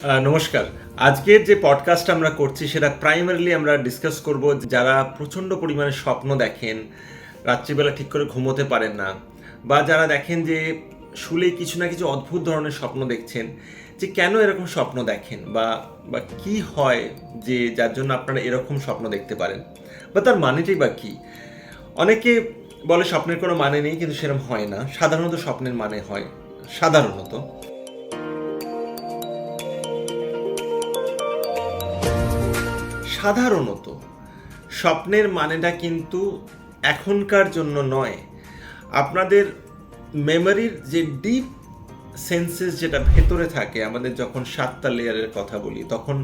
নমস্কার। আজকের যে পডকাস্ট আমরা করছি সেটা প্রাইমারিলি আমরা ডিসকাস করব যারা প্রচণ্ড পরিমাণে স্বপ্ন দেখেন, রাত্রিবেলা ঠিক করে ঘুমোতে পারেন না, বা যারা দেখেন যে শুলে কিছু না কিছু অদ্ভুত ধরনের স্বপ্ন দেখছেন, যে কেন এরকম স্বপ্ন দেখেন বা বা কি হয় যে যার জন্য আপনারা এরকম স্বপ্ন দেখতে পারেন, বা তার মানেটাই বা কী। অনেকে বলে স্বপ্নের কোনো মানে নেই, কিন্তু সেরকম হয় না। সাধারণত স্বপ্নের মানে হয় সাধারণত সাধারণত স্বপ্নের মানেটা কিন্তু এখনকার জন্য নয়। আপনাদের মেমোরির যে ডিপ সেন্সেস যেটা ভেতরে থাকে, আমাদের যখন 7টা লেয়ারের কথা বলি, তখন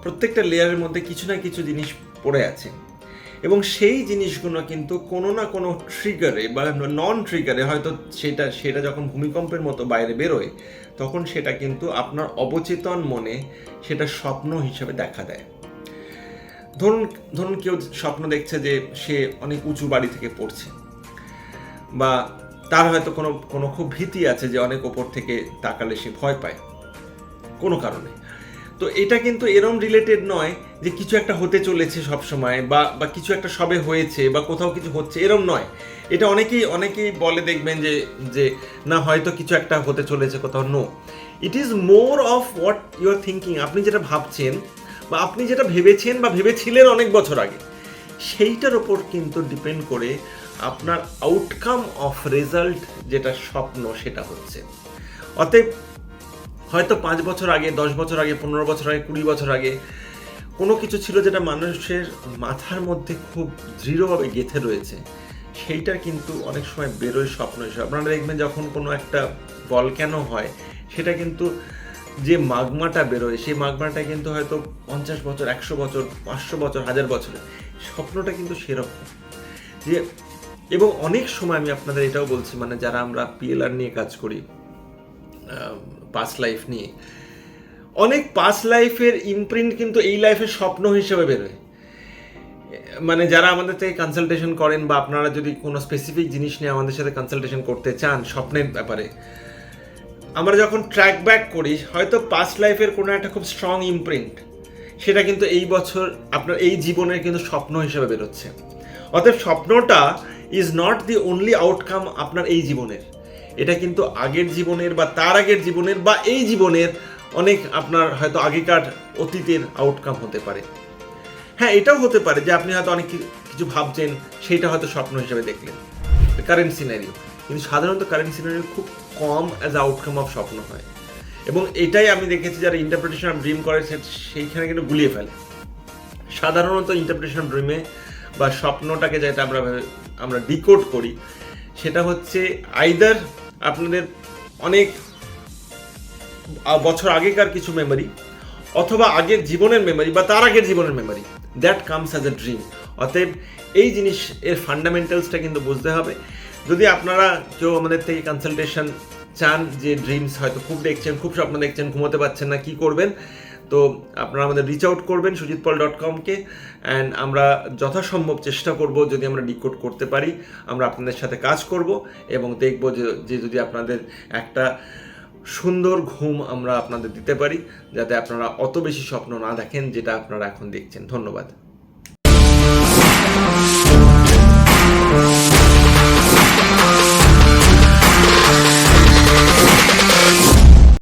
প্রত্যেকটা লেয়ারের মধ্যে কিছু না কিছু জিনিস পড়ে আছে, এবং সেই জিনিসগুলো কিন্তু কোনো না কোনো ট্রিগারে বা নন ট্রিগারে, হয়তো সেটা যখন ভূমিকম্পের মতো বাইরে বেরোয়, তখন সেটা কিন্তু আপনার অবচেতন মনে সেটা স্বপ্ন হিসেবে দেখা দেয়। ধরুন কেউ স্বপ্ন দেখছে যে সে অনেক উঁচু বাড়ি থেকে পড়ছে, বা তার হয়তো কোনো খুব ভীতি আছে যে অনেক ওপর থেকে তাকালে সে ভয় পায় কোনো কারণে। তো এটা কিন্তু এরম রিলেটেড নয় যে কিছু একটা হতে চলেছে সবসময়, বা কিছু একটা সবে হয়েছে বা কোথাও কিছু হচ্ছে, এরম নয়। এটা অনেকেই বলে, দেখবেন যে না হয়তো কিছু একটা হতে চলেছে কোথাও। No, it is more of what you are thinking. আপনি যেটা ভাবছেন বা আপনি যেটা ভেবেছেন বা ভেবেছিলেন অনেক বছর আগে, সেইটার ওপর কিন্তু ডিপেন্ড করে আপনার আউটকাম অফ রেজাল্ট, যেটা স্বপ্ন, সেটা হচ্ছে। অতএব হয়তো 5 বছর আগে, 10 বছর আগে, 15 বছর আগে, 20 বছর আগে কোনো কিছু ছিল যেটা মানুষের মাথার মধ্যে খুব দৃঢ়ভাবে গেঁথে রয়েছে, সেইটা কিন্তু অনেক সময় বেরোয় স্বপ্ন হিসেবে। আপনারা দেখবেন যখন কোনো একটা ভলক্যানো হয়, সেটা কিন্তু যে মাগমাটা বেরোয়, সেই মাগমাটা কিন্তু হয়তো 50 বছর, 100 বছর, 500 বছর, 1000 বছরের। স্বপ্নটা কিন্তু সেরকম যে, এবং অনেক সময় আমি আপনাদের এটাও বলছি, মানে যারা আমরা পিএলআর নিয়ে কাজ করি, পাস্ট লাইফ নিয়ে, অনেক পাস্ট লাইফের ইমপ্রিন্ট কিন্তু এই লাইফের স্বপ্ন হিসেবে বেরোয়। মানে যারা আমাদের থেকে কনসালটেশন করেন, বা আপনারা যদি কোনো স্পেসিফিক জিনিস নিয়ে আমাদের সাথে কনসালটেশন করতে চান স্বপ্নের ব্যাপারে, আমরা যখন ট্র্যাক ব্যাক করি, হয়তো পাস্ট লাইফের কোনো একটা খুব স্ট্রং ইমপ্রিন্ট, সেটা কিন্তু এই বছর আপনার এই জীবনের কিন্তু স্বপ্ন হিসেবে বেরোচ্ছে। অতএব স্বপ্নটা is not the only outcome আপনার এই জীবনের। এটা কিন্তু আগের জীবনের, বা তার আগের জীবনের, বা এই জীবনের অনেক আপনার হয়তো আগেকার অতীতের আউটকাম হতে পারে। হ্যাঁ, এটাও হতে পারে যে আপনি হয়তো অনেক কিছু ভাবছেন, সেইটা হয়তো স্বপ্ন হিসেবে দেখলেন, কারেন্ট সিনারিও। কিন্তু সাধারণত কারেন্ট সিনারিও খুব কম অ্যাজ আউটকাম অফ স্বপ্ন হয়, এবং এটাই আমি দেখেছি যারা ইন্টারপ্রিটেশন অফ ড্রিম করে সেইখানে কিন্তু গুলিয়ে ফেলে। সাধারণত ইন্টারপ্রিটেশন অফ ড্রিমে বা স্বপ্নটাকে যেটা আমরা ডিকোড করি, সেটা হচ্ছে আইদার আপনাদের অনেক বছর আগেকার কিছু মেমোরি, অথবা আগের জীবনের মেমোরি, বা তার আগের জীবনের memory, that comes as a dream. অতএব এই জিনিস, এর ফান্ডামেন্টালসটা কিন্তু বুঝতে হবে। যদি আপনারা কেউ আমাদের থেকে কনসালটেশন চান, যে ড্রিমস হয়তো খুব দেখছেন, খুব স্বপ্ন দেখছেন, ঘুমোতে পারছেন না, কি করবেন, তো আপনারা আমাদের রিচ আউট করবেন sujitpal.com-কে, অ্যান্ড আমরা যথাসম্ভব চেষ্টা করব, যদি আমরা ডিকোড করতে পারি, আমরা আপনাদের সাথে কাজ করব, এবং দেখব যে যদি আপনাদের একটা সুন্দর ঘুম আমরা আপনাদের দিতে পারি, যাতে আপনারা অত বেশি স্বপ্ন না দেখেন যেটা আপনারা এখন দেখছেন। ধন্যবাদ।